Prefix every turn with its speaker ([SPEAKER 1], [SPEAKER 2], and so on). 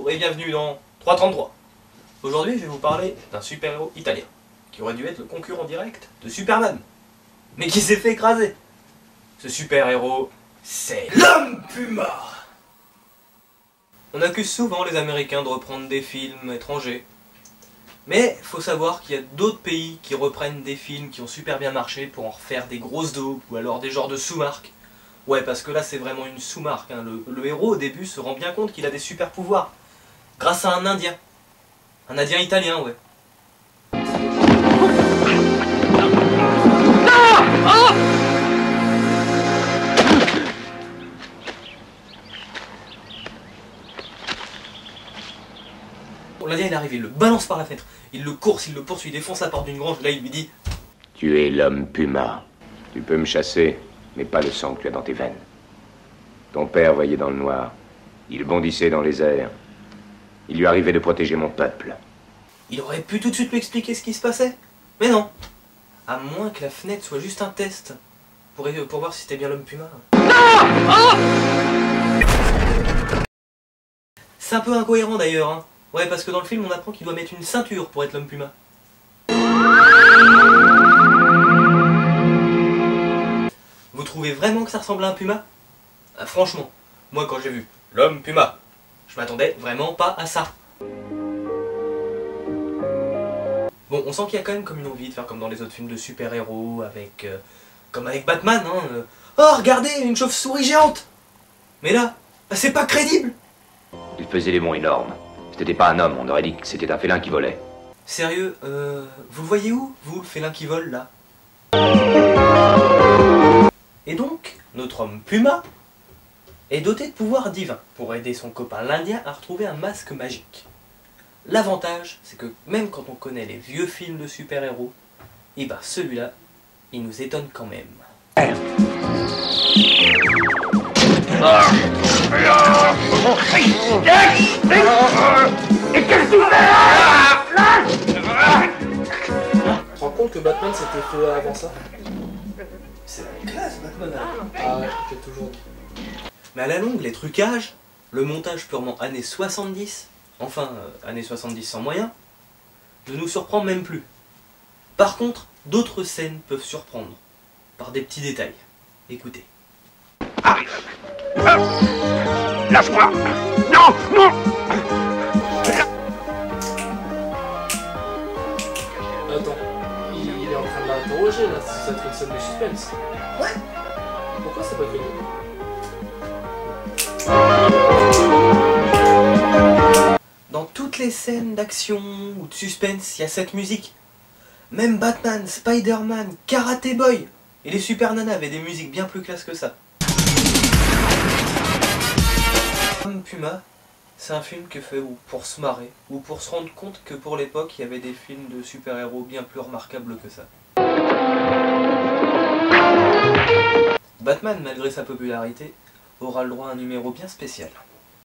[SPEAKER 1] et bienvenue dans 333. Aujourd'hui, je vais vous parler d'un super-héros italien qui aurait dû être le concurrent direct de Superman, mais qui s'est fait écraser. Ce super-héros, c'est l'Homme Puma. On accuse souvent les Américains de reprendre des films étrangers, mais faut savoir qu'il y a d'autres pays qui reprennent des films qui ont super bien marché pour en refaire des grosses daubes ou alors des genres de sous-marques. Ouais, parce que là c'est vraiment une sous-marque, hein. Le héros au début se rend bien compte qu'il a des super pouvoirs grâce à un Indien. Un Indien italien, ouais. Bon, l'Indien il arrive, il le balance par la fenêtre, il le course, il le poursuit, il défonce la porte d'une grange, là il lui dit:
[SPEAKER 2] Tu es l'Homme Puma. Tu peux me chasser, mais pas le sang que tu as dans tes veines. Ton père voyait dans le noir. Il bondissait dans les airs. Il lui arrivait de protéger mon peuple.
[SPEAKER 1] Il aurait pu tout de suite lui expliquer ce qui se passait. Mais non. À moins que la fenêtre soit juste un test. Pour voir si c'était bien l'Homme Puma. C'est un peu incohérent d'ailleurs, hein. Ouais, parce que dans le film on apprend qu'il doit mettre une ceinture pour être l'Homme Puma. Vous trouvez vraiment que ça ressemble à un puma? Ah, franchement, moi quand j'ai vu l'Homme Puma, je m'attendais vraiment pas à ça. Bon, on sent qu'il y a quand même comme une envie de faire comme dans les autres films de super-héros, avec comme avec Batman, hein. Oh, regardez, une chauve-souris géante. Mais là, bah, c'est pas crédible.
[SPEAKER 2] Il faisait des bonds énormes. C'était pas un homme, on aurait dit que c'était un félin qui volait.
[SPEAKER 1] Sérieux, vous le voyez où, vous, le félin qui vole, là? Et donc, notre homme Puma est doté de pouvoirs divins pour aider son copain l'Indien à retrouver un masque magique. L'avantage, c'est que même quand on connaît les vieux films de super-héros, et ben celui-là, il nous étonne quand même.
[SPEAKER 3] Tu te rends compte que Batman s'était fait avant ça?
[SPEAKER 1] C'est la classe, Batman.
[SPEAKER 3] Ah ouais, je l'ai toujours dit.
[SPEAKER 1] Mais à la longue, les trucages, le montage purement années 70, enfin années 70 sans moyens, ne nous surprend même plus. Par contre, d'autres scènes peuvent surprendre, par des petits détails. Écoutez.
[SPEAKER 2] Arrive. Lâche-moi. Non, non.
[SPEAKER 3] Attends, il est en train de l'interroger là, ça être une scène de suspense.
[SPEAKER 1] Ouais.
[SPEAKER 3] Pourquoi c'est pas crédible?
[SPEAKER 1] Dans toutes les scènes d'action ou de suspense, il y a cette musique. Même Batman, Spider-Man, Karate Boy et les Super Nanas avaient des musiques bien plus classe que ça. Homme Puma, c'est un film que fait pour se marrer, ou pour se rendre compte que pour l'époque, il y avait des films de super-héros bien plus remarquables que ça. Batman, malgré sa popularité, aura le droit à un numéro bien spécial.